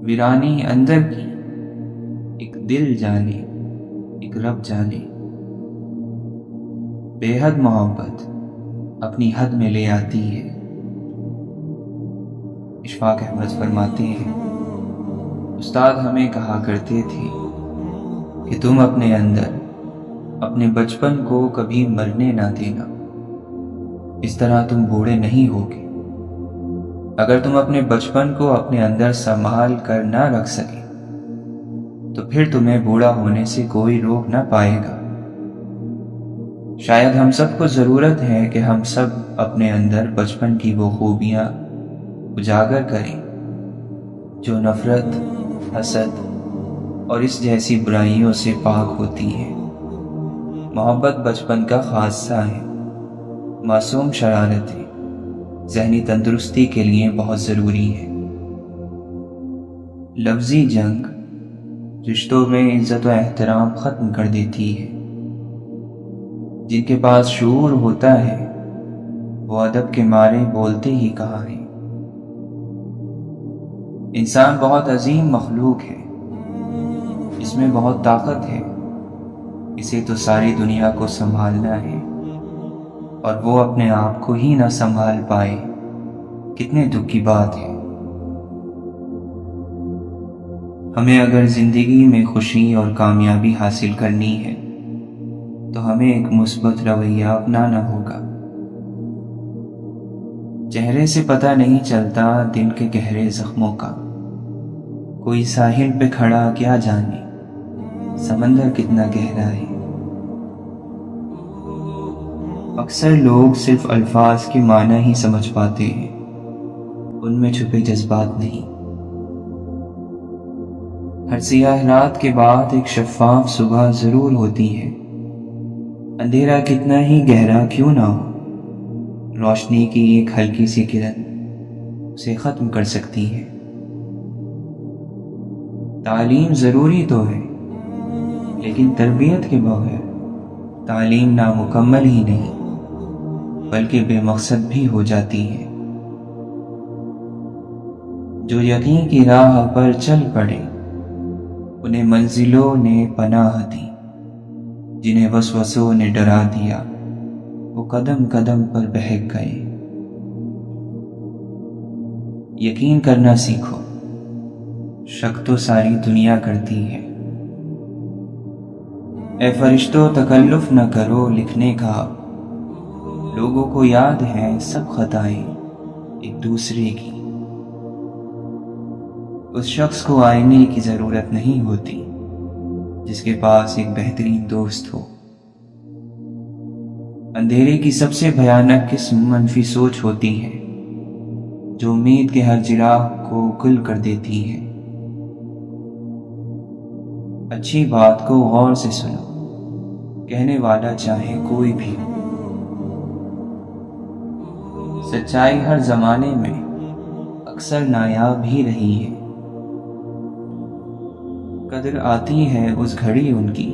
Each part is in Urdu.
ویرانی اندر کی ایک دل جانے، ایک رب جانے۔ بے حد محبت اپنی حد میں لے آتی ہے۔ اشفاق احمد فرماتے ہیں، استاد ہمیں کہا کرتے تھے کہ تم اپنے اندر اپنے بچپن کو کبھی مرنے نہ دینا، اس طرح تم بوڑھے نہیں ہوگے۔ اگر تم اپنے بچپن کو اپنے اندر سنبھال کر نہ رکھ سکے تو پھر تمہیں بوڑھا ہونے سے کوئی روک نہ پائے گا۔ شاید ہم سب کو ضرورت ہے کہ ہم سب اپنے اندر بچپن کی وہ خوبیاں اجاگر کریں جو نفرت، حسد اور اس جیسی برائیوں سے پاک ہوتی ہیں۔ محبت بچپن کا خاصہ ہے۔ معصوم شرارتیں ذہنی تندرستی کے لیے بہت ضروری ہے۔ لفظی جنگ رشتوں میں عزت و احترام ختم کر دیتی ہے۔ جن کے پاس شعور ہوتا ہے وہ ادب کے مارے بولتے ہی کہاں ہیں۔ انسان بہت عظیم مخلوق ہے، اس میں بہت طاقت ہے، اسے تو ساری دنیا کو سنبھالنا ہے، اور وہ اپنے آپ کو ہی نہ سنبھال پائے، کتنے دکھ کی بات ہے۔ ہمیں اگر زندگی میں خوشی اور کامیابی حاصل کرنی ہے تو ہمیں ایک مثبت رویہ اپنانا ہوگا۔ چہرے سے پتہ نہیں چلتا دل کے گہرے زخموں کا، کوئی ساحل پہ کھڑا کیا جانے سمندر کتنا گہرا ہے۔ اکثر لوگ صرف الفاظ کے معنی ہی سمجھ پاتے ہیں، ان میں چھپے جذبات نہیں۔ ہر سیاہ رات کے بعد ایک شفاف صبح ضرور ہوتی ہے۔ اندھیرا کتنا ہی گہرا کیوں نہ ہو، روشنی کی ایک ہلکی سی کرن اسے ختم کر سکتی ہے۔ تعلیم ضروری تو ہے، لیکن تربیت کے بغیر تعلیم نامکمل ہی نہیں بلکہ بے مقصد بھی ہو جاتی ہے۔ جو یقین کی راہ پر چل پڑے انہیں منزلوں نے پناہ دی، جنہیں وسوسوں نے ڈرا دیا وہ قدم قدم پر بہک گئے۔ یقین کرنا سیکھو، شک تو ساری دنیا کرتی ہے۔ اے فرشتوں تکلف نہ کرو لکھنے کا، لوگوں کو یاد ہے سب خطائیں ایک دوسرے کی۔ اس شخص کو آئینے کی ضرورت نہیں ہوتی جس کے پاس ایک بہترین دوست ہو۔ اندھیرے کی سب سے بھیانک قسم منفی سوچ ہوتی ہے جو امید کے ہر چراغ کو گل کر دیتی ہے۔ اچھی بات کو غور سے سنو، کہنے والا چاہے کوئی بھی ہو۔ سچائی ہر زمانے میں اکثر نایاب ہی رہی ہے۔ قدر آتی ہے اس گھڑی ان کی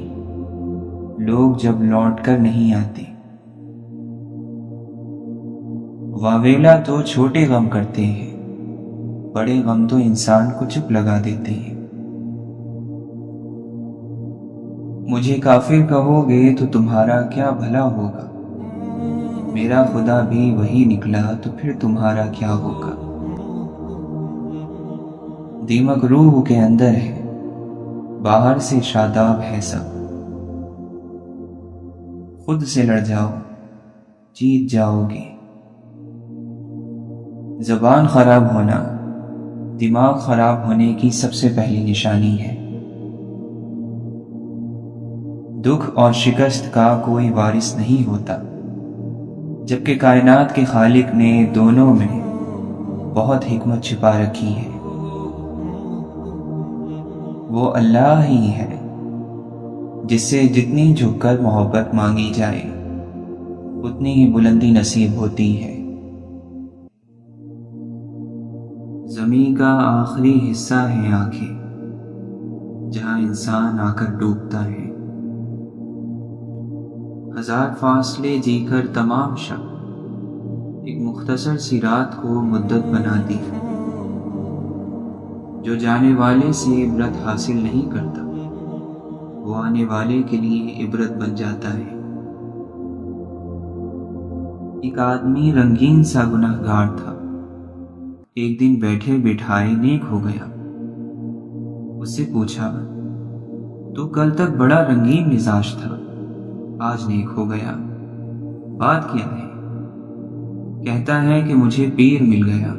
لوگ جب لوٹ کر نہیں آتے۔ واویلا تو چھوٹے غم کرتے ہیں، بڑے غم تو انسان کو چپ لگا دیتے ہیں۔ مجھے کافر کہو گے تو تمہارا کیا بھلا ہوگا، میرا خدا بھی وہی نکلا تو پھر تمہارا کیا ہوگا۔ دیمک روح کے اندر ہے، باہر سے شاداب ہے سب۔ خود سے لڑ جاؤ، جیت جاؤ گے۔ زبان خراب ہونا دماغ خراب ہونے کی سب سے پہلی نشانی ہے۔ دکھ اور شکست کا کوئی وارث نہیں ہوتا، جبکہ کائنات کے خالق نے دونوں میں بہت حکمت چھپا رکھی ہے۔ وہ اللہ ہی ہے جس سے جتنی جھک کر محبت مانگی جائے اتنی ہی بلندی نصیب ہوتی ہے۔ زمین کا آخری حصہ ہے آنکھیں، جہاں انسان آ کر ڈوبتا ہے۔ ہزار فاصلے جی کر تمام شب ایک مختصر سی رات کو مدت بنا دی۔ جو جانے والے سے عبرت حاصل نہیں کرتا وہ آنے والے کے لیے عبرت بن جاتا ہے۔ ایک آدمی رنگین سا گنہگار تھا، ایک دن بیٹھے بٹھائے نیک ہو گیا۔ اس سے پوچھا، تو کل تک بڑا رنگین مزاج تھا، آج نیک ہو گیا، بات کیا ہے؟ کہتا ہے کہ مجھے پیر مل گیا۔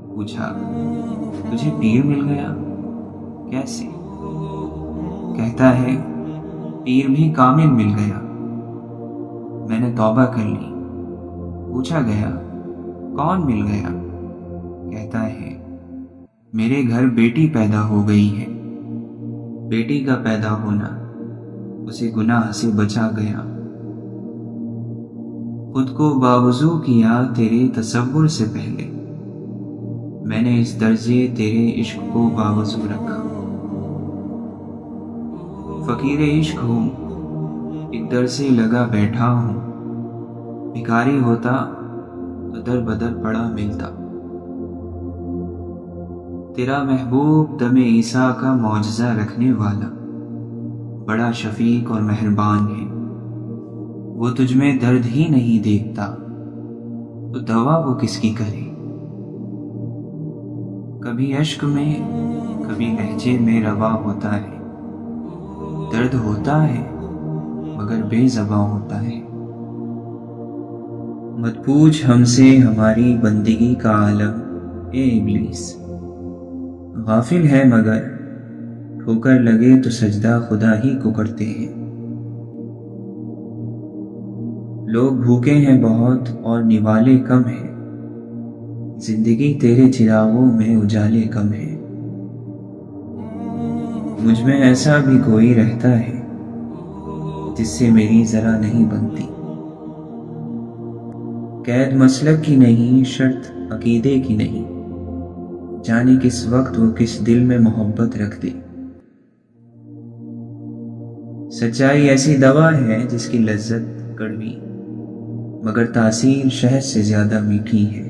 پوچھا، تجھے پیر مل گیا؟ کیسے؟ کہتا ہے، پیر بھی کامل مل گیا، میں نے توبہ کر لی۔ پوچھا گیا، کون مل گیا؟ کہتا ہے، میرے گھر بیٹی پیدا ہو گئی ہے۔ بیٹی کا پیدا ہونا اسے گناہ سے بچا گیا۔ خود کو باوضو کیا تیرے تصور سے پہلے، میں نے اس درجے تیرے عشق کو باوضو رکھا۔ فقیر عشق ہوں، ایک در سے لگا بیٹھا ہوں، بھکاری ہوتا تو در بدر پڑا ملتا۔ تیرا محبوب دم عیسیٰ کا معجزہ رکھنے والا بڑا شفیق اور مہربان ہے۔ وہ تجھ میں درد ہی نہیں دیکھتا تو دوا وہ کس کی کرے۔ کبھی عشق میں کبھی لہجے میں روا ہوتا ہے، درد ہوتا ہے مگر بے زباں ہوتا ہے۔ مت پوچھ ہم سے ہماری بندگی کا عالم اے ابلیس، غافل ہے مگر ٹھوکر لگے تو سجدہ خدا ہی کو کرتے ہیں۔ لوگ بھوکے ہیں بہت اور نوالے کم ہیں، زندگی تیرے چراغوں میں اجالے کم ہیں۔ مجھ میں ایسا بھی کوئی رہتا ہے جس سے میری ذرا نہیں بنتی۔ قید مسلک کی نہیں، شرط عقیدے کی نہیں، جانے کس وقت وہ کس دل میں محبت رکھ دے۔ سچائی ایسی دوا ہے جس کی لذت کڑوی مگر تاثیر شہد سے زیادہ میٹھی ہے۔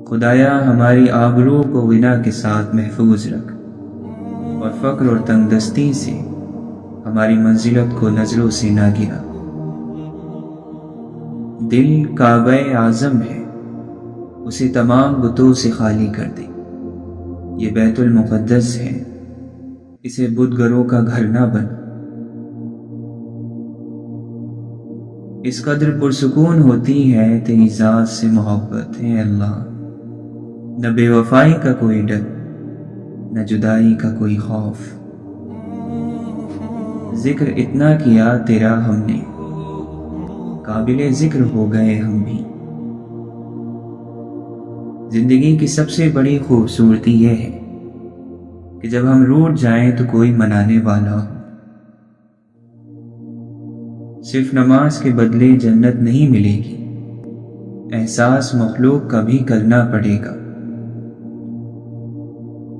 خدایا ہماری آبرو کو غنا کے ساتھ محفوظ رکھ، اور فقر اور تنگ دستی سے ہماری منزلت کو نظروں سے نہ گرا۔ دل کعبہ اعظم ہے، اسے تمام بتوں سے خالی کر دے۔ یہ بیت المقدس ہے، اسے بت گروں کا گھر نہ بنا۔ اس قدر پرسکون ہوتی ہے تیری ذات سے محبت ہے اللہ، نہ بے وفائی کا کوئی ڈر، نہ جدائی کا کوئی خوف۔ ذکر اتنا کیا تیرا ہم نے، قابل ذکر ہو گئے ہم بھی۔ زندگی کی سب سے بڑی خوبصورتی یہ ہے کہ جب ہم روٹھ جائیں تو کوئی منانے والا ہو۔ صرف نماز کے بدلے جنت نہیں ملے گی، احساس مخلوق کا بھی کرنا پڑے گا۔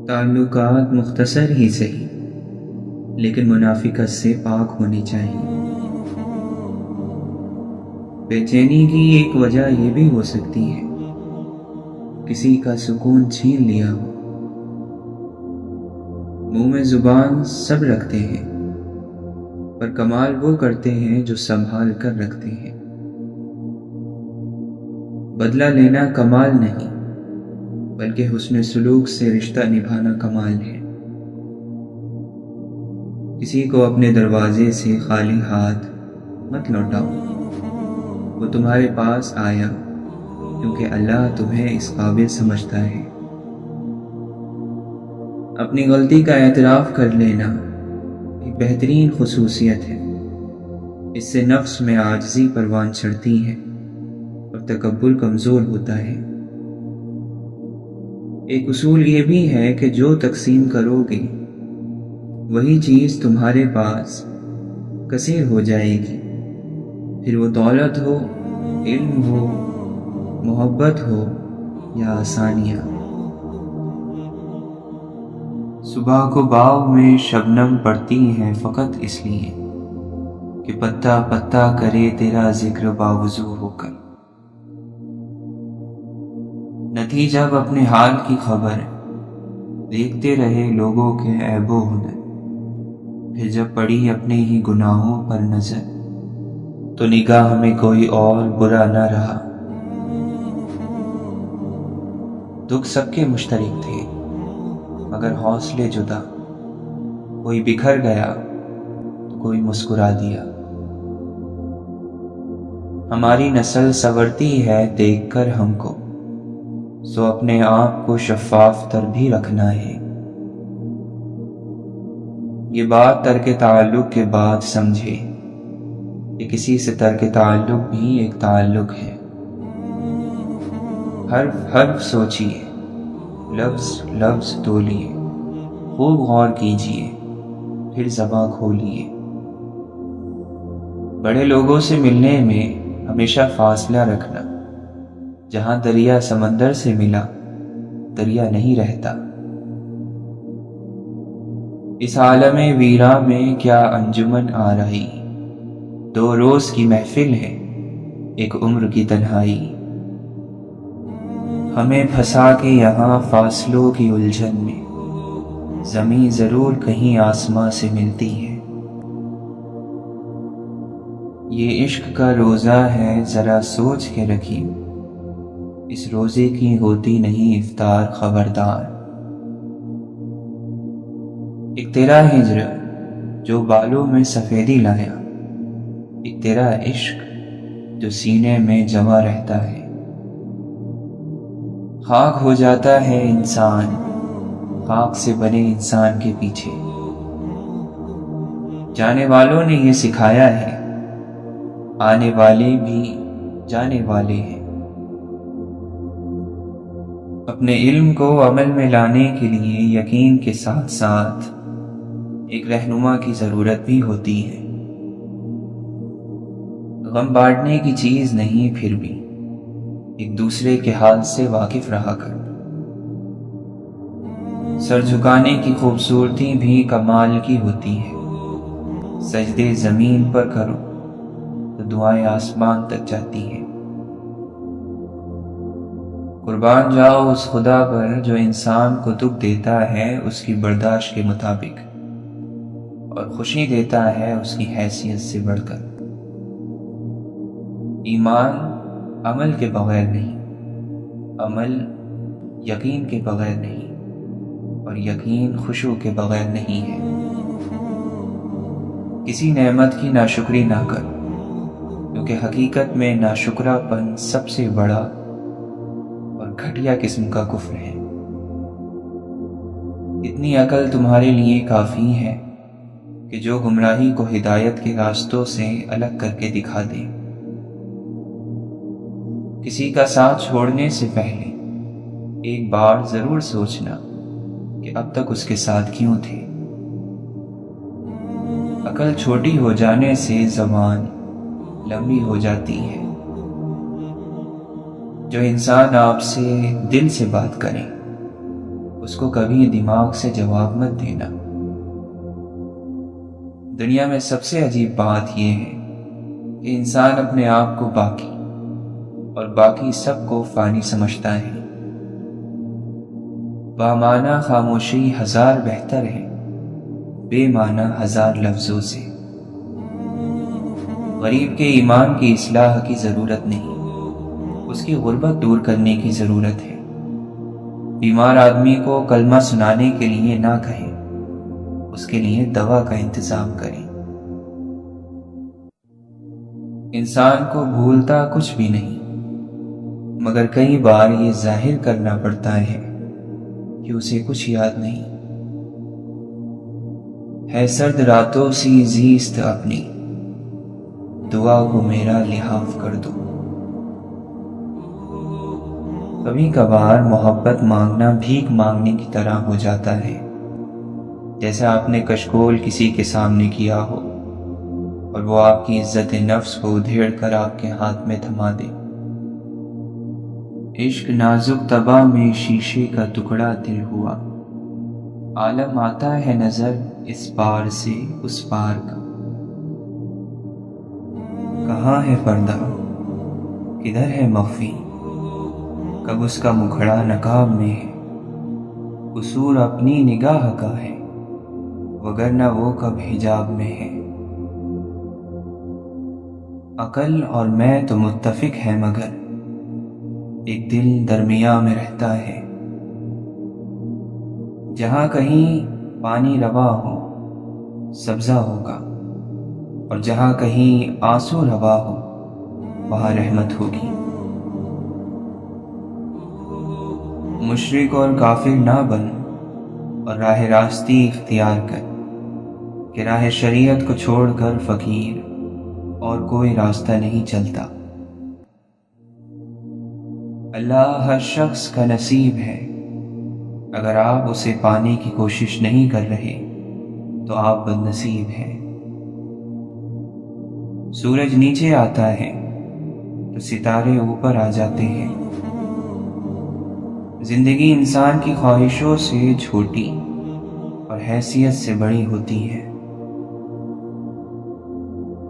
تعلقات مختصر ہی صحیح لیکن منافقت سے پاک ہونی چاہیے۔ بے چینی کی ایک وجہ یہ بھی ہو سکتی ہے کسی کا سکون چھین لیا ہو۔ منہ میں زبان سب رکھتے ہیں پر کمال وہ کرتے ہیں جو سنبھال کر رکھتے ہیں۔ بدلہ لینا کمال نہیں بلکہ حسن سلوک سے رشتہ نبھانا کمال ہے۔ کسی کو اپنے دروازے سے خالی ہاتھ مت لوٹاؤ، وہ تمہارے پاس آیا کیونکہ اللہ تمہیں اس قابل سمجھتا ہے۔ اپنی غلطی کا اعتراف کر لینا ایک بہترین خصوصیت ہے، اس سے نفس میں عاجزی پروان چڑھتی ہے اور تکبر کمزور ہوتا ہے۔ ایک اصول یہ بھی ہے کہ جو تقسیم کرو گے وہی چیز تمہارے پاس کثیر ہو جائے گی، پھر وہ دولت ہو، علم ہو، محبت ہو یا آسانیاں۔ صبح کو باغ میں شبنم پڑتی ہے فقط اس لیے کہ پتا پتا کرے تیرا ذکر باوضو ہو کر۔ نہ نہ تھی جب اپنے حال کی خبر، دیکھتے رہے لوگوں کے عیب و ہنر۔ پھر جب پڑی اپنے ہی گناہوں پر نظر، تو نگاہ میں کوئی اور برا نہ رہا۔ دکھ سب کے مشترک تھے مگر حوصلے جدا، کوئی بکھر گیا تو کوئی مسکرا دیا۔ ہماری نسل سنورتی ہے دیکھ کر ہم کو، سو اپنے آپ کو شفاف تر بھی رکھنا ہے۔ یہ بات ترک تعلق کے بعد سمجھے کہ کسی سے ترک تعلق بھی ایک تعلق ہے۔ حرف حرف سوچیے، لفظ لفظ تولیے، خوب غور کیجیے، پھر زباں کھولیے۔ بڑے لوگوں سے ملنے میں ہمیشہ فاصلہ رکھنا، جہاں دریا سمندر سے ملا دریا نہیں رہتا۔ اس عالم ویراں میں کیا انجمن آ رہی، 2 روز کی محفل ہے 1 عمر کی تنہائی۔ ہمیں پھنسا کے یہاں فاصلوں کی الجھن میں، زمین ضرور کہیں آسماں سے ملتی ہے۔ یہ عشق کا روزہ ہے ذرا سوچ کے رکھیے، اس روزے کی ہوتی نہیں افطار خبردار۔ ایک تیرا ہجر جو بالوں میں سفیدی لایا، ایک تیرا عشق جو سینے میں جمع رہتا ہے۔ خاک ہو جاتا ہے انسان خاک سے بنے انسان کے پیچھے۔ جانے والوں نے یہ سکھایا ہے، آنے والے بھی جانے والے ہیں۔ اپنے علم کو عمل میں لانے کے لیے یقین کے ساتھ ساتھ ایک رہنما کی ضرورت بھی ہوتی ہے۔ غم بانٹنے کی چیز نہیں، پھر بھی ایک دوسرے کے حال سے واقف رہا کر۔ سر جھکانے کی خوبصورتی بھی کمال کی ہوتی ہے، سجدے زمین پر کرو تو دعائیں آسمان تک جاتی ہیں۔ قربان جاؤ اس خدا پر جو انسان کو دکھ دیتا ہے اس کی برداشت کے مطابق، اور خوشی دیتا ہے اس کی حیثیت سے بڑھ کر۔ ایمان عمل کے بغیر نہیں، عمل یقین کے بغیر نہیں، اور یقین خشوع کے بغیر نہیں ہے۔ کسی نعمت کی ناشکری نہ کر، کیونکہ حقیقت میں ناشکرا پن سب سے بڑا اور گھٹیا قسم کا کفر ہے۔ اتنی عقل تمہارے لیے کافی ہے کہ جو گمراہی کو ہدایت کے راستوں سے الگ کر کے دکھا دے۔ کسی کا ساتھ چھوڑنے سے پہلے ایک بار ضرور سوچنا کہ اب تک اس کے ساتھ کیوں تھے۔ عقل چھوٹی ہو جانے سے زبان لمبی ہو جاتی ہے۔ جو انسان آپ سے دل سے بات کرے اس کو کبھی دماغ سے جواب مت دینا۔ دنیا میں سب سے عجیب بات یہ ہے کہ انسان اپنے آپ کو باقی اور باقی سب کو فانی سمجھتا ہے۔ بامعنی خاموشی 1000 بہتر ہے بے معنی 1000 لفظوں سے۔ غریب کے ایمان کی اصلاح کی ضرورت نہیں، اس کی غربت دور کرنے کی ضرورت ہے۔ بیمار آدمی کو کلمہ سنانے کے لیے نہ کہیں، اس کے لیے دوا کا انتظام کریں۔ انسان کو بھولتا کچھ بھی نہیں، مگر کئی بار یہ ظاہر کرنا پڑتا ہے کہ اسے کچھ یاد نہیں۔ ہے سرد راتوں سی زیست اپنی، دعا کو میرا لحاظ کر دو۔ کبھی کبھار محبت مانگنا بھیک مانگنے کی طرح ہو جاتا ہے، جیسے آپ نے کشکول کسی کے سامنے کیا ہو اور وہ آپ کی عزت نفس کو ادھیڑ کر آپ کے ہاتھ میں تھما دے۔ عشق نازک طبع میں شیشے کا ٹکڑا دل ہوا، عالم آتا ہے نظر اس پار سے اس پار کا۔ کہاں ہے پردہ کدھر ہے مخفی، کب اس کا مکھڑا نقاب میں ہے، قصور اپنی نگاہ کا ہے، وگرنہ وہ کب حجاب میں ہے۔ عقل اور میں تو متفق ہیں مگر ایک دل درمیاں میں رہتا ہے۔ جہاں کہیں پانی روا ہو سبزہ ہوگا، اور جہاں کہیں آنسو روا ہو وہاں رحمت ہوگی۔ مشرک اور کافر نہ بن اور راہ راستی اختیار کر، کہ راہ شریعت کو چھوڑ کر فقیر اور کوئی راستہ نہیں چلتا۔ اللہ ہر شخص کا نصیب ہے، اگر آپ اسے پانے کی کوشش نہیں کر رہے تو آپ بد نصیب ہیں۔ سورج نیچے آتا ہے تو ستارے اوپر آ جاتے ہیں۔ زندگی انسان کی خواہشوں سے چھوٹی اور حیثیت سے بڑی ہوتی ہے۔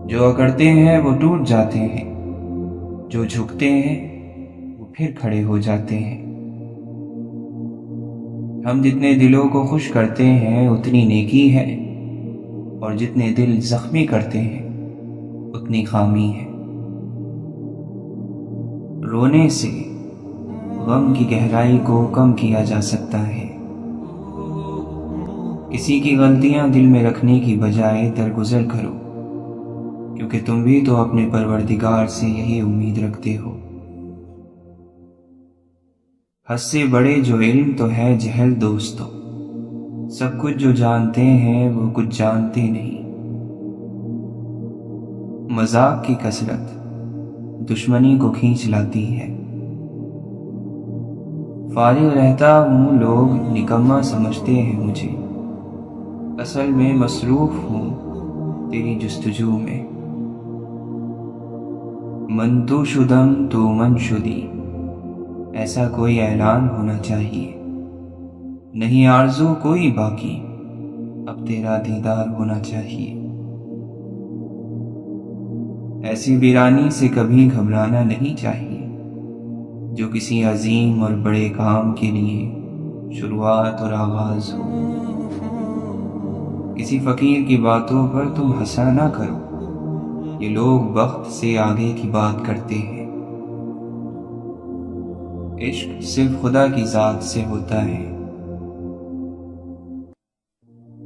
جو اکڑتے ہیں وہ ٹوٹ جاتے ہیں، جو جھکتے ہیں وہ پھر کھڑے ہو جاتے ہیں۔ ہم جتنے دلوں کو خوش کرتے ہیں اتنی نیکی ہے، اور جتنے دل زخمی کرتے ہیں اتنی خامی ہے۔ رونے سے غم کی گہرائی کو کم کیا جا سکتا ہے۔ کسی کی غلطیاں دل میں رکھنے کی بجائے درگزر کرو، کیونکہ تم بھی تو اپنے پروردگار سے یہی امید رکھتے ہو۔ حد سے بڑے جو علم تو ہے جہل دوستو، سب کچھ جو جانتے ہیں وہ کچھ جانتے نہیں۔ مذاق کی کثرت دشمنی کو کھینچ لاتی ہے۔ فارغ رہتا ہوں لوگ نکما سمجھتے ہیں مجھے، اصل میں مصروف ہوں تیری جستجو میں۔ من تو شدم تو من شدی، ایسا کوئی اعلان ہونا چاہیے۔ نہیں آرزو کوئی باقی، اب تیرا دیدار ہونا چاہیے۔ ایسی ویرانی سے کبھی گھبرانا نہیں چاہیے جو کسی عظیم اور بڑے کام کے لیے شروعات اور آغاز ہو۔ کسی فقیر کی باتوں پر تم ہنسا نہ کرو، یہ لوگ وقت سے آگے کی بات کرتے ہیں۔ عشق صرف خدا کی ذات سے ہوتا ہے۔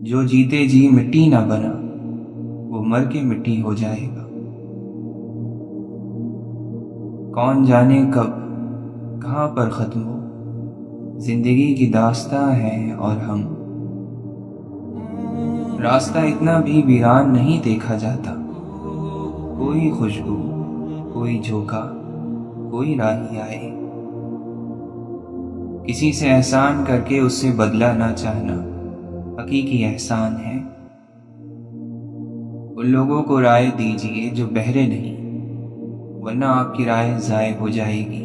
جو جیتے جی مٹی نہ بنا وہ مر کے مٹی ہو جائے گا۔ کون جانے کب کہاں پر ختم ہو زندگی کی داستاں ہے، اور ہم راستہ اتنا بھی ویران نہیں دیکھا جاتا۔ کوئی خوشبو، کوئی جھونکا، کوئی راہی آئے۔ کسی سے احسان کر کے اس سے بدلہ نہ چاہنا حقیقی احسان ہے۔ ان لوگوں کو رائے دیجیے جو بہرے نہیں، ورنہ آپ کی رائے ضائع ہو جائے گی۔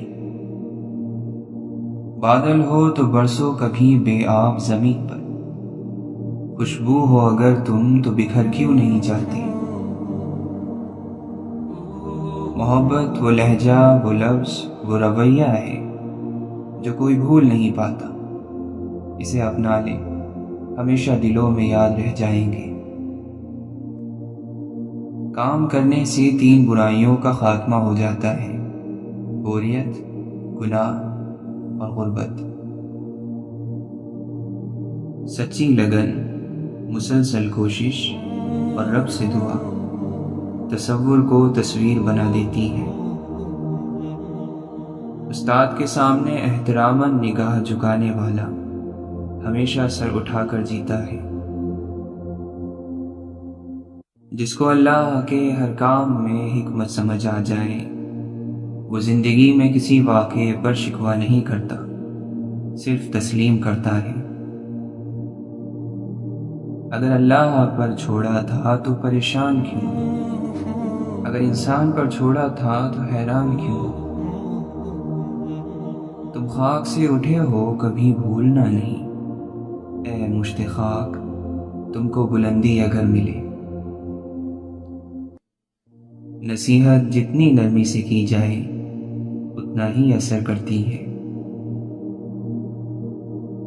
بادل ہو تو برسو کبھی بے آب زمین پر، خوشبو ہو اگر تم تو بکھر کیوں نہیں جاتے۔ محبت وہ لہجہ، وہ لفظ، وہ رویہ ہے جو کوئی بھول نہیں پاتا۔ اسے اپنا لے، ہمیشہ دلوں میں یاد رہ جائیں گے۔ کام کرنے سے 3 برائیوں کا خاتمہ ہو جاتا ہے: بوریت، گناہ اور غربت۔ سچی لگن، مسلسل کوشش اور رب سے دعا تصور کو تصویر بنا دیتی ہے۔ استاد کے سامنے احتراماً نگاہ جھکانے والا ہمیشہ سر اٹھا کر جیتا ہے۔ جس کو اللہ کے ہر کام میں حکمت سمجھ آ جائے، وہ زندگی میں کسی واقعے پر شکوہ نہیں کرتا، صرف تسلیم کرتا ہے۔ اگر اللہ پر چھوڑا تھا تو پریشان کیوں؟ اگر انسان پر چھوڑا تھا تو حیران کیوں؟ تم خاک سے اٹھے ہو کبھی بھولنا نہیں، اے مشت خاک تم کو بلندی اگر ملے۔ نصیحت جتنی نرمی سے کی جائے اتنا ہی اثر کرتی ہے۔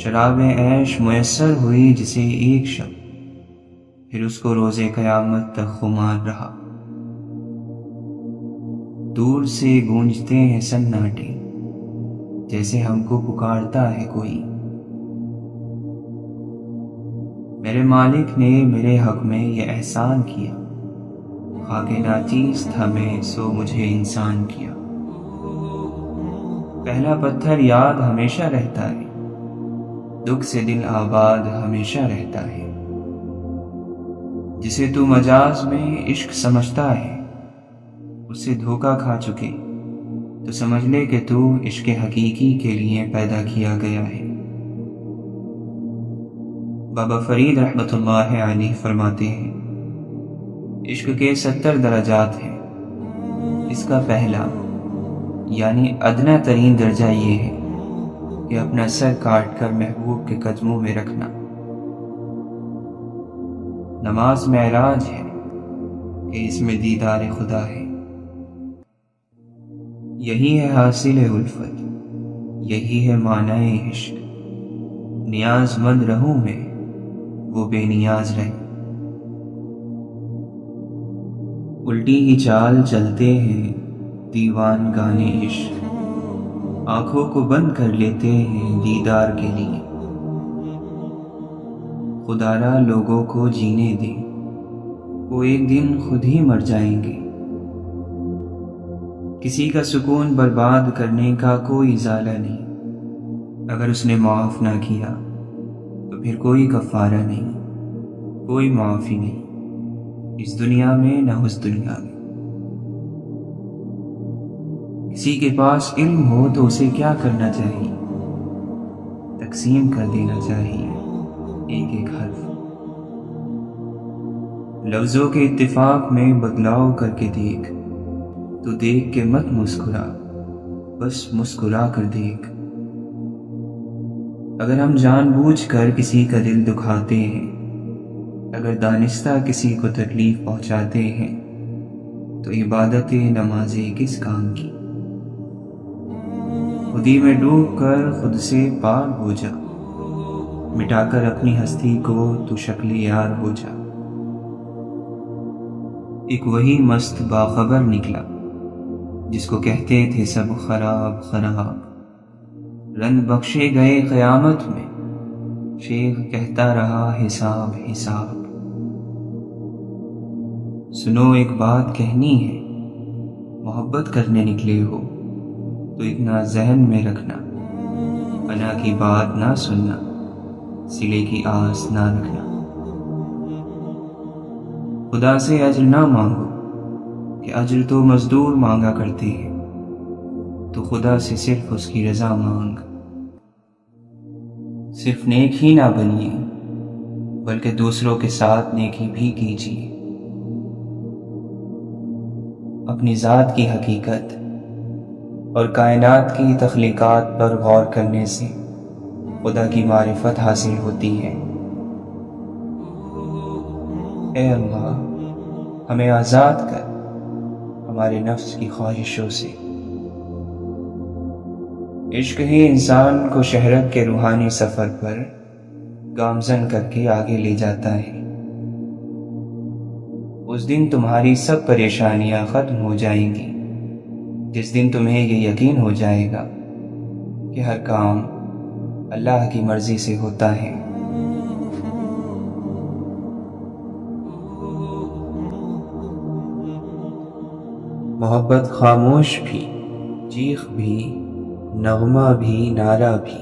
شراب عیش میسر ہوئی جسے ایک شب، پھر اس کو روز قیامت تک خمار رہا۔ دور سے گونجتے ہیں سناٹے، جیسے ہم کو پکارتا ہے کوئی۔ میرے مالک نے میرے حق میں یہ احسان کیا، خاک ناچیز تھا میں سو مجھے انسان کیا۔ پہلا پتھر یاد ہمیشہ رہتا ہے، دکھ سے دل آباد ہمیشہ رہتا ہے۔ جسے تو مجاز میں عشق سمجھتا ہے، اس سے دھوکہ کھا چکے تو سمجھ لے کہ تو عشق حقیقی کے لیے پیدا کیا گیا ہے۔ بابا فرید رحمۃ اللہ علیہ فرماتے ہیں، عشق کے 70 درجات ہیں۔ اس کا پہلا یعنی ادنا ترین درجہ یہ ہے کہ اپنا سر کاٹ کر محبوب کے قدموں میں رکھنا۔ نماز معراج ہے کہ اس میں دیدار خدا ہے۔ یہی ہے حاصل الفت، یہی ہے معنی عشق۔ نیاز مند رہوں میں، وہ بے نیاز رہے۔ الٹی ہی چال چلتے ہیں دیوان گانے عشق، آنکھوں کو بند کر لیتے ہیں دیدار کے لیے۔ خدا را لوگوں کو جینے دے، وہ ایک دن خود ہی مر جائیں گے۔ کسی کا سکون برباد کرنے کا کوئی ازالہ نہیں، اگر اس نے معاف نہ کیا تو پھر کوئی کفارہ نہیں، کوئی معافی نہیں، اس دنیا میں نہ اس دنیا میں۔ کسی کے پاس علم ہو تو اسے کیا کرنا چاہیے؟ تقسیم کر دینا چاہیے ایک ایک حرف۔ لفظوں کے اتفاق میں بدلاؤ کر کے دیکھ، تو دیکھ کے مت مسکرا، بس مسکرا کر دیکھ۔ اگر ہم جان بوجھ کر کسی کا دل دکھاتے ہیں، اگر دانستہ کسی کو تکلیف پہنچاتے ہیں، تو عبادت نمازیں کس کام کی؟ خودی میں ڈوب کر خود سے پار ہو جا، مٹا کر اپنی ہستی کو تو شکل یار ہو جا۔ ایک وہی مست باخبر نکلا جس کو کہتے تھے سب خراب خراب، رنگ بخشے گئے قیامت میں، شیخ کہتا رہا حساب حساب۔ سنو ایک بات کہنی ہے، محبت کرنے نکلے ہو تو اتنا ذہن میں رکھنا، فنا کی بات نہ سننا، صلے کی آس نہ رکھنا۔ خدا سے اجر نہ مانگو کہ اجر تو مزدور مانگا کرتے ہیں، تو خدا سے صرف اس کی رضا مانگ۔ صرف نیک ہی نہ بنیے بلکہ دوسروں کے ساتھ نیکی بھی کیجیے۔ اپنی ذات کی حقیقت اور کائنات کی تخلیقات پر غور کرنے سے خدا کی معرفت حاصل ہوتی ہے۔ اے اللہ، ہمیں آزاد کر ہمارے نفس کی خواہشوں سے۔ عشق ہی انسان کو شہرت کے روحانی سفر پر گامزن کر کے آگے لے جاتا ہے۔ اس دن تمہاری سب پریشانیاں ختم ہو جائیں گی، جس دن تمہیں یہ یقین ہو جائے گا کہ ہر کام اللہ کی مرضی سے ہوتا ہے۔ محبت خاموش بھی، چیخ بھی، نغمہ بھی، نعرہ بھی،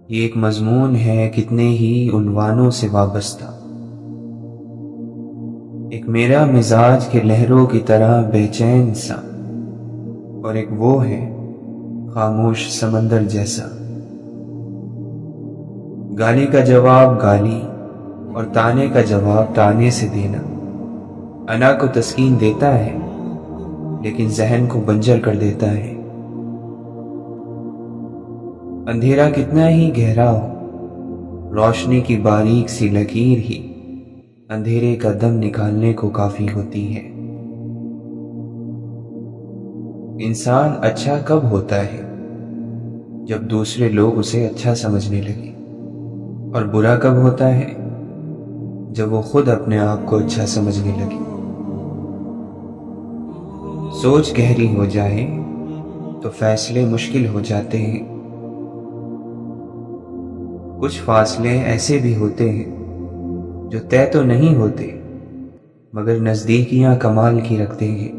یہ ایک مضمون ہے کتنے ہی عنوانوں سے وابستہ۔ ایک میرا مزاج کے لہروں کی طرح بے چین سا، اور ایک وہ ہے خاموش سمندر جیسا۔ گالی کا جواب گالی اور تانے کا جواب تانے سے دینا انا کو تسکین دیتا ہے، لیکن ذہن کو بنجر کر دیتا ہے۔ اندھیرا کتنا ہی گہرا ہو، روشنی کی باریک سی لکیر ہی اندھیرے کا دم نکالنے کو کافی ہوتی ہے۔ انسان اچھا کب ہوتا ہے؟ جب دوسرے لوگ اسے اچھا سمجھنے لگے، اور برا کب ہوتا ہے؟ جب وہ خود اپنے آپ کو اچھا سمجھنے لگے۔ سوچ گہری ہو جائے تو فیصلے مشکل ہو جاتے ہیں۔ کچھ فاصلے ایسے بھی ہوتے ہیں جو طے تو نہیں ہوتے، مگر نزدیکیاں کمال کی رکھتے ہیں۔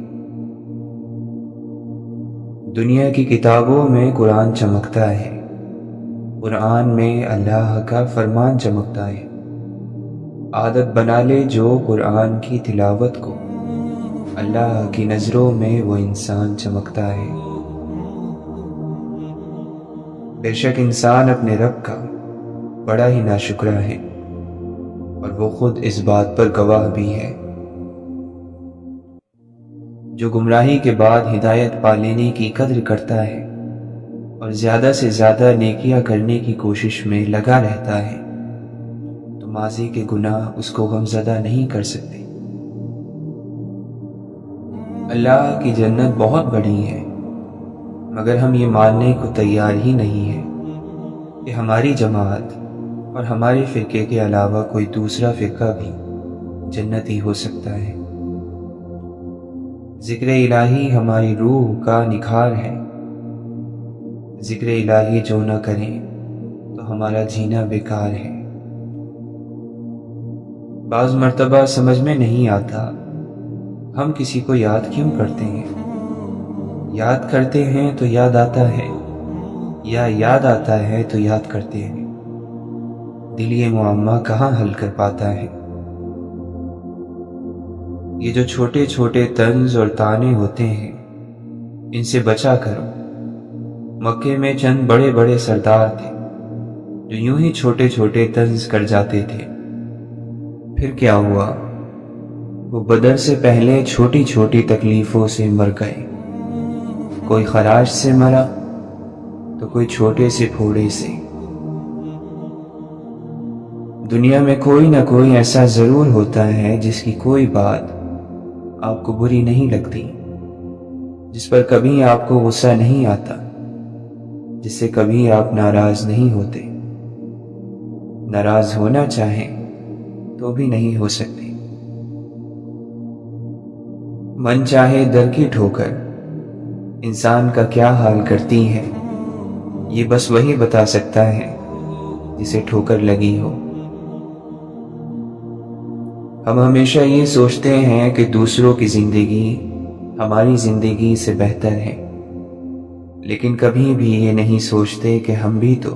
دنیا کی کتابوں میں قرآن چمکتا ہے، قرآن میں اللہ کا فرمان چمکتا ہے۔ عادت بنا لے جو قرآن کی تلاوت کو، اللہ کی نظروں میں وہ انسان چمکتا ہے۔ بے شک انسان اپنے رب کا بڑا ہی ناشکرا ہے، اور وہ خود اس بات پر گواہ بھی ہے۔ جو گمراہی کے بعد ہدایت پا لینے کی قدر کرتا ہے اور زیادہ سے زیادہ نیکیاں کرنے کی کوشش میں لگا رہتا ہے، تو ماضی کے گناہ اس کو غمزدہ نہیں کر سکتے۔ اللہ کی جنت بہت بڑی ہے، مگر ہم یہ ماننے کو تیار ہی نہیں ہیں کہ ہماری جماعت اور ہمارے فرقے کے علاوہ کوئی دوسرا فرقہ بھی جنتی ہو سکتا ہے۔ ذکر الہی ہماری روح کا نکھار ہے۔ ذکر الہی جو نہ کریں تو ہمارا جینا بیکار ہے۔ بعض مرتبہ سمجھ میں نہیں آتا ہم کسی کو یاد کیوں کرتے ہیں۔ یاد کرتے ہیں تو یاد آتا ہے، یا یاد آتا ہے تو یاد کرتے ہیں۔ دل یہ معمہ کہاں حل کر پاتا ہے۔ یہ جو چھوٹے چھوٹے طنز اور طعنے ہوتے ہیں، ان سے بچا کرو۔ مکے میں چند بڑے بڑے سردار تھے جو یوں ہی چھوٹے چھوٹے طنز کر جاتے تھے۔ پھر کیا ہوا؟ وہ بدر سے پہلے چھوٹی چھوٹی تکلیفوں سے مر گئے۔ کوئی خراش سے مرا تو کوئی چھوٹے سے پھوڑے سے۔ دنیا میں کوئی نہ کوئی ایسا ضرور ہوتا ہے جس کی کوئی بات آپ کو بری نہیں لگتی، جس پر کبھی آپ کو غصہ نہیں آتا، جس سے کبھی آپ ناراض نہیں ہوتے۔ ناراض ہونا چاہیں تو بھی نہیں ہو سکتے۔ من چاہے در کی ٹھوکر انسان کا کیا حال کرتی ہے، یہ بس وہی بتا سکتا ہے جسے ٹھوکر لگی ہو۔ ہم ہمیشہ یہ سوچتے ہیں کہ دوسروں کی زندگی ہماری زندگی سے بہتر ہے، لیکن کبھی بھی یہ نہیں سوچتے کہ ہم بھی تو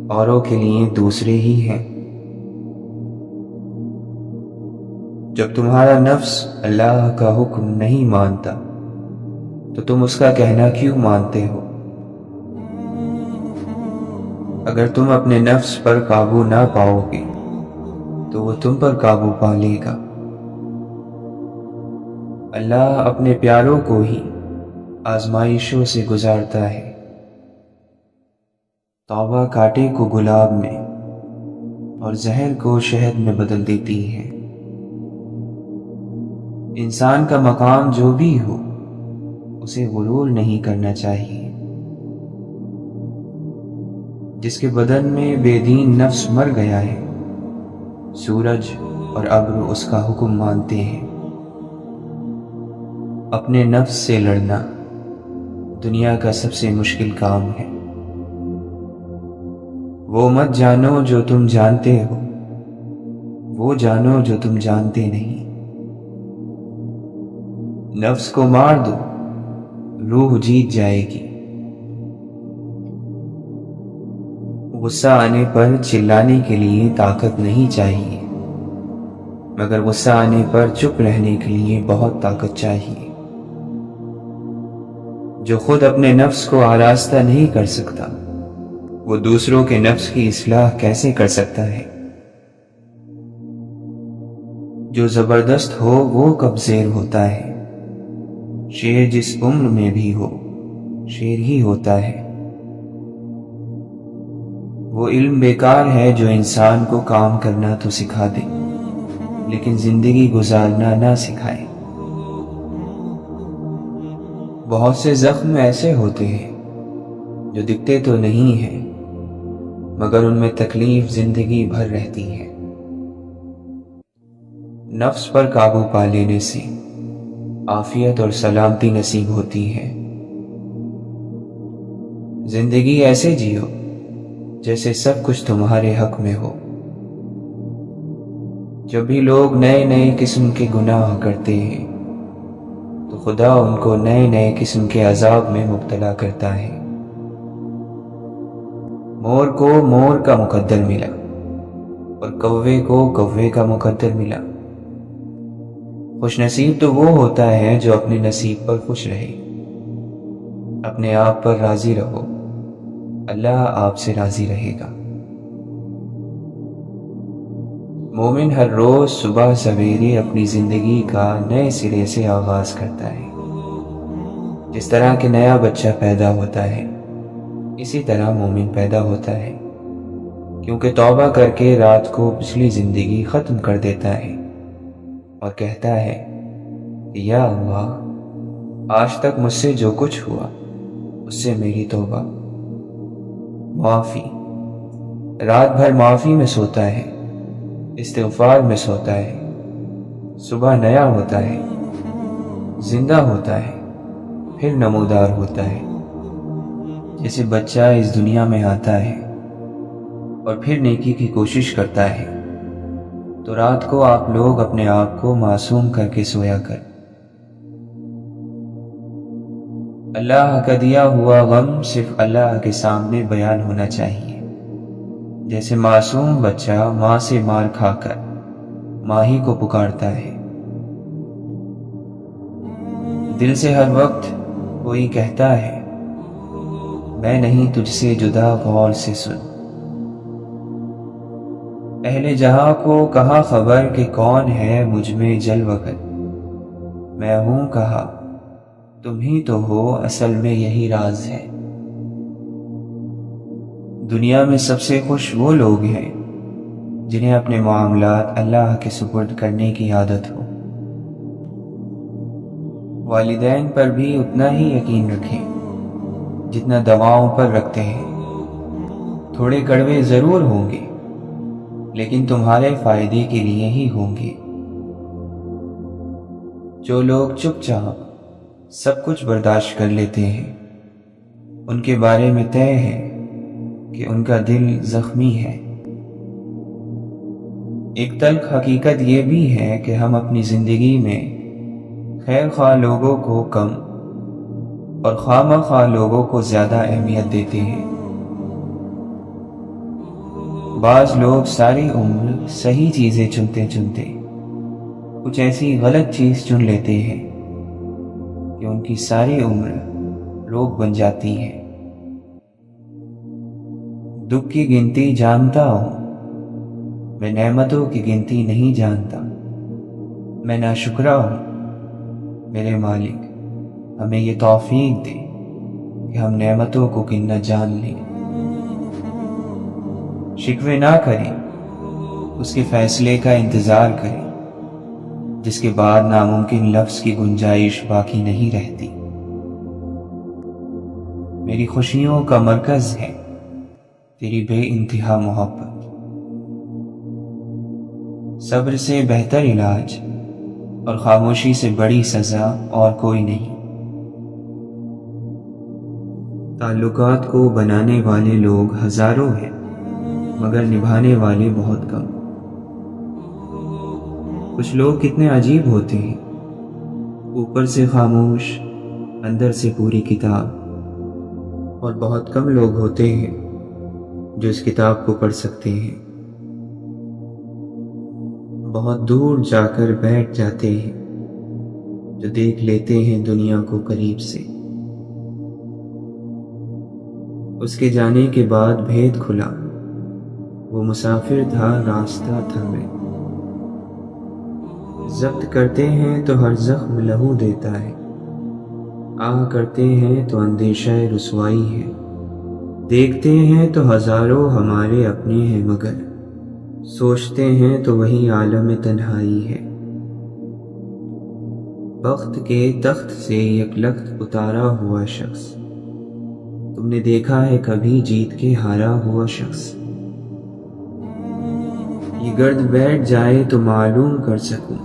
اوروں کے لیے دوسرے ہی ہیں۔ جب تمہارا نفس اللہ کا حکم نہیں مانتا تو تم اس کا کہنا کیوں مانتے ہو؟ اگر تم اپنے نفس پر قابو نہ پاؤ گے تو وہ تم پر قابو پا لے گا۔ اللہ اپنے پیاروں کو ہی آزمائشوں سے گزارتا ہے۔ توبہ کانٹے کو گلاب میں اور زہر کو شہد میں بدل دیتی ہے۔ انسان کا مقام جو بھی ہو، اسے غرور نہیں کرنا چاہیے۔ جس کے بدن میں بے دین نفس مر گیا ہے، سورج اور ابر اس کا حکم مانتے ہیں۔ اپنے نفس سے لڑنا دنیا کا سب سے مشکل کام ہے۔ وہ مت جانو جو تم جانتے ہو، وہ جانو جو تم جانتے نہیں۔ نفس کو مار دو، روح جیت جائے گی۔ غصہ آنے پر چلانے کے لیے طاقت نہیں چاہیے، مگر غصہ آنے پر چپ رہنے کے لیے بہت طاقت چاہیے۔ جو خود اپنے نفس کو آراستہ نہیں کر سکتا، وہ دوسروں کے نفس کی اصلاح کیسے کر سکتا ہے؟ جو زبردست ہو وہ کب زیر ہوتا ہے؟ شیر جس عمر میں بھی ہو، شیر ہی ہوتا ہے۔ وہ علم بیکار ہے جو انسان کو کام کرنا تو سکھا دے، لیکن زندگی گزارنا نہ سکھائے۔ بہت سے زخم ایسے ہوتے ہیں جو دکھتے تو نہیں ہیں مگر ان میں تکلیف زندگی بھر رہتی ہے۔ نفس پر قابو پا لینے سے عافیت اور سلامتی نصیب ہوتی ہے۔ زندگی ایسے جیو جیسے سب کچھ تمہارے حق میں ہو۔ جب بھی لوگ نئے نئے قسم کے گناہ کرتے ہیں تو خدا ان کو نئے نئے قسم کے عذاب میں مبتلا کرتا ہے۔ مور کو مور کا مقدر ملا اور کوے کو کوے کا مقدر ملا۔ خوش نصیب تو وہ ہوتا ہے جو اپنے نصیب پر خوش رہے۔ اپنے آپ پر راضی رہو، اللہ آپ سے راضی رہے گا۔ مومن ہر روز صبح سویرے اپنی زندگی کا نئے سرے سے آغاز کرتا ہے۔ جس طرح کہ نیا بچہ پیدا ہوتا ہے اسی طرح مومن پیدا ہوتا ہے، کیونکہ توبہ کر کے رات کو پچھلی زندگی ختم کر دیتا ہے اور کہتا ہے کہ یا اللہ، آج تک مجھ سے جو کچھ ہوا اس سے میری توبہ، معافی۔ رات بھر معافی میں سوتا ہے، استغفار میں سوتا ہے، صبح نیا ہوتا ہے، زندہ ہوتا ہے، پھر نمودار ہوتا ہے۔ جیسے بچہ اس دنیا میں آتا ہے اور پھر نیکی کی کوشش کرتا ہے، تو رات کو آپ لوگ اپنے آپ کو معصوم کر کے سویا کر۔ اللہ کا دیا ہوا غم صرف اللہ کے سامنے بیان ہونا چاہیے۔ جیسے معصوم بچہ ماں سے مار کھا کر ماہی کو پکارتا ہے۔ دل سے ہر وقت کوئی کہتا ہے میں نہیں تجھ سے جدا، غور سے سن۔ اہل جہاں کو کہاں خبر کہ کون ہے مجھ میں جلوہ گر، میں ہوں کہا تم ہی تو ہو، اصل میں یہی راز ہے۔ دنیا میں سب سے خوش وہ لوگ ہیں جنہیں اپنے معاملات اللہ کے سپرد کرنے کی عادت ہو۔ والدین پر بھی اتنا ہی یقین رکھیں جتنا دواؤں پر رکھتے ہیں۔ تھوڑے کڑوے ضرور ہوں گے لیکن تمہارے فائدے کے لیے ہی ہوں گے۔ جو لوگ چپ چاپ سب کچھ برداشت کر لیتے ہیں ان کے بارے میں طے ہے کہ ان کا دل زخمی ہے۔ ایک تلخ حقیقت یہ بھی ہے کہ ہم اپنی زندگی میں خیر خواہ لوگوں کو کم اور خواہ خواہ لوگوں کو زیادہ اہمیت دیتے ہیں۔ بعض لوگ ساری عمر صحیح چیزیں چنتے چنتے کچھ ایسی غلط چیز چن لیتے ہیں کہ ان کی ساری عمر روگ بن جاتی ہے۔ دکھ کی گنتی جانتا ہوں، میں نعمتوں کی گنتی نہیں جانتا۔ میں ناشکرا ہوں، میرے مالک ہمیں یہ توفیق دے کہ ہم نعمتوں کو گننا جان لیں۔ شکوے نہ کریں، اس کے فیصلے کا انتظار کریں جس کے بعد ناممکن لفظ کی گنجائش باقی نہیں رہتی۔ میری خوشیوں کا مرکز ہے تیری بے انتہا محبت۔ صبر سے بہتر علاج اور خاموشی سے بڑی سزا اور کوئی نہیں۔ تعلقات کو بنانے والے لوگ ہزاروں ہیں مگر نبھانے والے بہت کم۔ کچھ لوگ کتنے عجیب ہوتے ہیں، اوپر سے خاموش اندر سے پوری کتاب، اور بہت کم لوگ ہوتے ہیں جو اس کتاب کو پڑھ سکتے ہیں۔ بہت دور جا کر بیٹھ جاتے ہیں جو دیکھ لیتے ہیں دنیا کو قریب سے۔ اس کے جانے کے بعد بھید کھلا، وہ مسافر تھا راستہ تھا میں۔ ضبط کرتے ہیں تو ہر زخم لہو دیتا ہے، آہ کرتے ہیں تو اندیشہ رسوائی ہے۔ دیکھتے ہیں تو ہزاروں ہمارے اپنے ہیں مگر سوچتے ہیں تو وہی عالم تنہائی ہے۔ بخت کے تخت سے یک لخت اتارا ہوا شخص تم نے دیکھا ہے کبھی جیت کے ہارا ہوا شخص؟ یہ گرد بیٹھ جائے تو معلوم کر سکوں،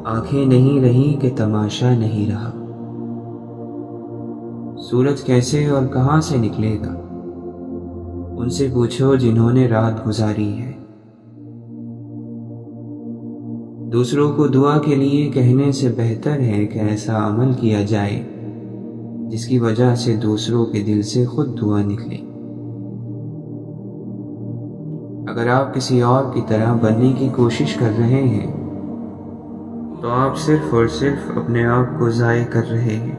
آنکھیں نہیں رہی کہ تماشا نہیں رہا۔ سورج کیسے اور کہاں سے نکلے گا؟ ان سے پوچھو جنہوں نے رات گزاری ہے۔ دوسروں کو دعا کے لیے کہنے سے بہتر ہے کہ ایسا عمل کیا جائے جس کی وجہ سے دوسروں کے دل سے خود دعا نکلے۔ اگر آپ کسی اور کی طرح بننے کی کوشش کر رہے ہیں تو آپ صرف اور صرف اپنے آپ کو ضائع کر رہے ہیں۔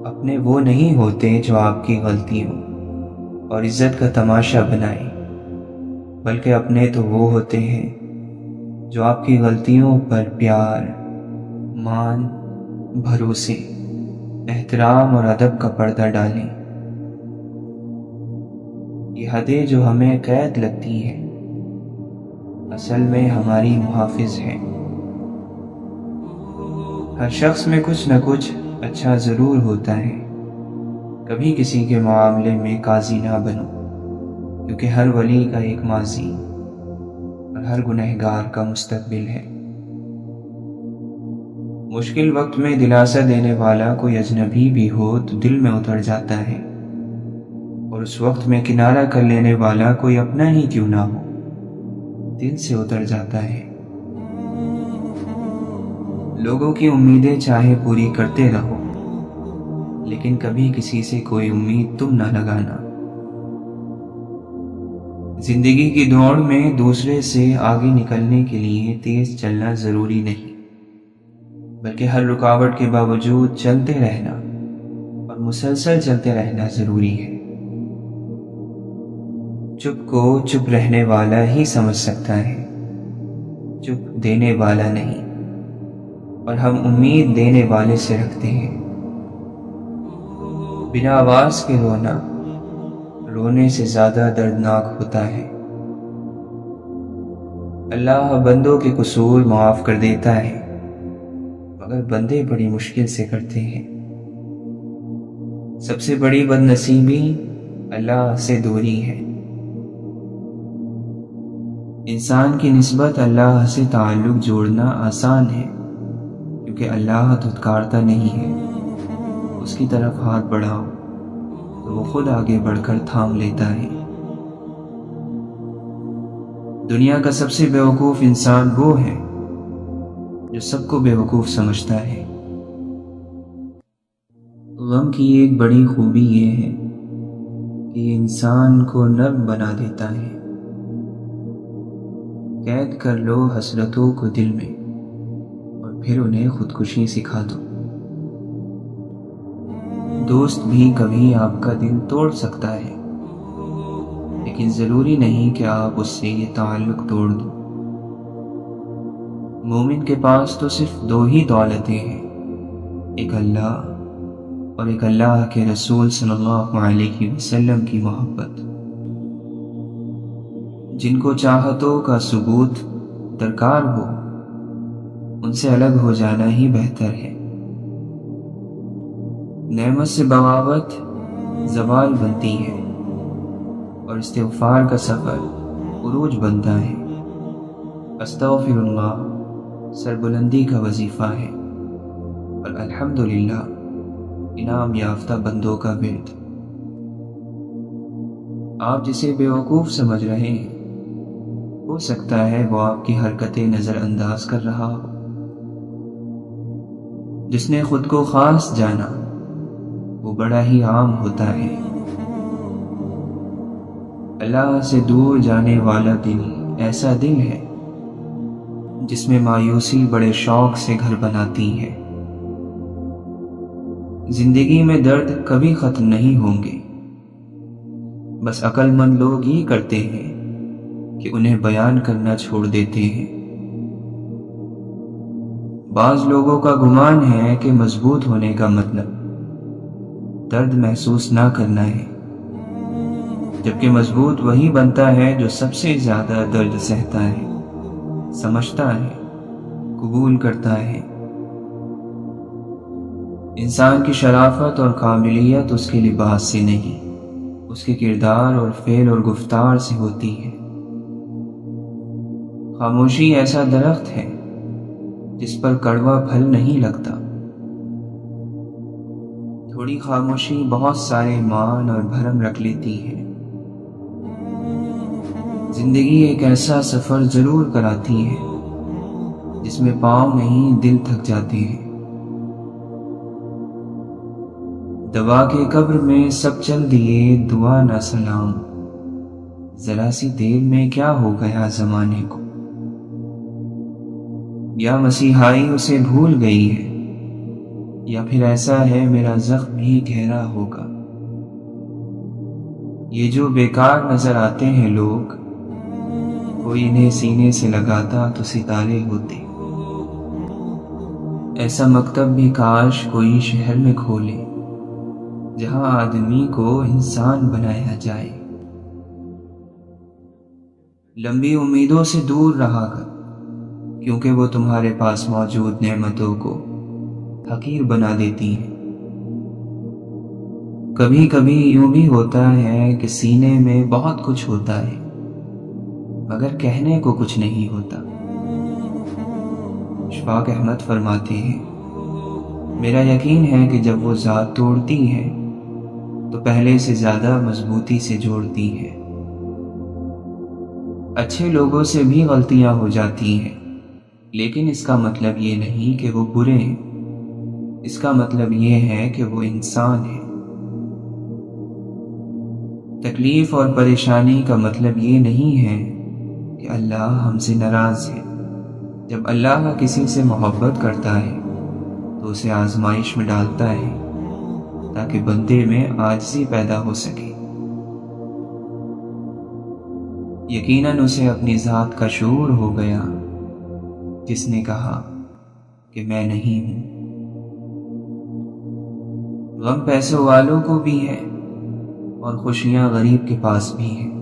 اپنے وہ نہیں ہوتے جو آپ کی غلطی ہو اور عزت کا تماشا بنائیں، بلکہ اپنے تو وہ ہوتے ہیں جو آپ کی غلطیوں پر پیار، مان، بھروسے، احترام اور ادب کا پردہ ڈالیں۔ یہ حدیں جو ہمیں قید لگتی ہیں اصل میں ہماری محافظ ہیں۔ ہر شخص میں کچھ نہ کچھ اچھا ضرور ہوتا ہے۔ کبھی کسی کے معاملے میں قاضی نہ بنو، کیونکہ ہر ولی کا ایک ماضی اور ہر گنہگار کا مستقبل ہے۔ مشکل وقت میں دلاسا دینے والا کوئی اجنبی بھی ہو تو دل میں اتر جاتا ہے، اور اس وقت میں کنارہ کر لینے والا کوئی اپنا ہی کیوں نہ ہو دل سے اتر جاتا ہے۔ لوگوں کی امیدیں چاہے پوری کرتے رہو، لیکن کبھی کسی سے کوئی امید تم نہ لگانا۔ زندگی کی دوڑ میں دوسرے سے آگے نکلنے کے لیے تیز چلنا ضروری نہیں، بلکہ ہر رکاوٹ کے باوجود چلتے رہنا اور مسلسل چلتے رہنا ضروری ہے۔ چپ کو چپ رہنے والا ہی سمجھ سکتا ہے، چپ دینے والا نہیں، اور ہم امید دینے والے سے رکھتے ہیں۔ بنا آواز کے رونا رونے سے زیادہ دردناک ہوتا ہے۔ اللہ بندوں کے قصور معاف کر دیتا ہے، مگر بندے بڑی مشکل سے کرتے ہیں۔ سب سے بڑی بد نصیبی اللہ سے دوری ہے۔ انسان کی نسبت اللہ سے تعلق جوڑنا آسان ہے، کیونکہ اللہ دھتکارتا نہیں ہے۔ اس کی طرف ہاتھ بڑھاؤ تو وہ خود آگے بڑھ کر تھام لیتا ہے۔ دنیا کا سب سے بیوقوف انسان وہ ہے جو سب کو بیوقوف سمجھتا ہے۔ غم کی ایک بڑی خوبی یہ ہے کہ یہ انسان کو نرم بنا دیتا ہے۔ قید کر لو حسرتوں کو دل میں اور پھر انہیں خودکشی سکھا دو۔ دوست بھی کبھی آپ کا دل توڑ سکتا ہے، لیکن ضروری نہیں کہ آپ اس سے یہ تعلق توڑ دو۔ مومن کے پاس تو صرف دو ہی دولتیں ہیں، ایک اللہ اور ایک اللہ کے رسول صلی اللہ علیہ وسلم کی محبت۔ جن کو چاہتوں کا ثبوت درکار ہو ان سے الگ ہو جانا ہی بہتر ہے۔ نعمت سے بغاوت زوال بنتی ہے اور استغفار کا سفر عروج بنتا ہے۔ استغفر اللہ سربلندی کا وظیفہ ہے اور الحمدللہ انعام یافتہ بندوں کا ورد۔ آپ جسے بیوقوف سمجھ رہے ہیں ہو سکتا ہے وہ آپ کی حرکتیں نظر انداز کر رہا ہو۔ جس نے خود کو خاص جانا وہ بڑا ہی عام ہوتا ہے۔ اللہ سے دور جانے والا دل ایسا دل ہے جس میں مایوسی بڑے شوق سے گھر بناتی ہے۔ زندگی میں درد کبھی ختم نہیں ہوں گے، بس عقل مند لوگ یہ کرتے ہیں کہ انہیں بیان کرنا چھوڑ دیتے ہیں۔ بعض لوگوں کا گمان ہے کہ مضبوط ہونے کا مطلب درد محسوس نہ کرنا ہے، جبکہ مضبوط وہی بنتا ہے جو سب سے زیادہ درد سہتا ہے، سمجھتا ہے، قبول کرتا ہے۔ انسان کی شرافت اور قابلیت اس کے لباس سے نہیں، اس کے کردار اور فعل اور گفتار سے ہوتی ہے۔ خاموشی ایسا درخت ہے جس پر کڑوا پھل نہیں لگتا۔ تھوڑی خاموشی بہت سارے مان اور بھرم رکھ لیتی ہے۔ زندگی ایک ایسا سفر ضرور کراتی ہے جس میں پاؤں نہیں دل تھک جاتے ہیں۔ دوا کے قبر میں سب چل دیے دعا نہ سلام، ذرا سی دیر میں کیا ہو گیا زمانے کو۔ یا مسیحائی اسے بھول گئی ہے، یا پھر ایسا ہے میرا زخم بھی گہرا ہوگا۔ یہ جو بیکار نظر آتے ہیں لوگ، کوئی انہیں سینے سے لگاتا تو ستارے ہوتے۔ ایسا مکتب بھی کاش کوئی شہر میں کھولے جہاں آدمی کو انسان بنایا جائے۔ لمبی امیدوں سے دور رہا کر، کیونکہ وہ تمہارے پاس موجود نعمتوں کو حقیر بنا دیتی ہیں۔ کبھی کبھی یوں بھی ہوتا ہے کہ سینے میں بہت کچھ ہوتا ہے مگر کہنے کو کچھ نہیں ہوتا۔ اشفاق احمد فرماتے ہیں، میرا یقین ہے کہ جب وہ ذات توڑتی ہے تو پہلے سے زیادہ مضبوطی سے جوڑتی ہے۔ اچھے لوگوں سے بھی غلطیاں ہو جاتی ہیں، لیکن اس کا مطلب یہ نہیں کہ وہ برے ہیں، اس کا مطلب یہ ہے کہ وہ انسان ہیں۔ تکلیف اور پریشانی کا مطلب یہ نہیں ہے کہ اللہ ہم سے ناراض ہے۔ جب اللہ کسی سے محبت کرتا ہے تو اسے آزمائش میں ڈالتا ہے تاکہ بندے میں عاجزی پیدا ہو سکے۔ یقیناً اسے اپنی ذات کا شعور ہو گیا جس نے کہا کہ میں نہیں ہوں۔ غم پیسوں والوں کو بھی ہے اور خوشیاں غریب کے پاس بھی ہیں۔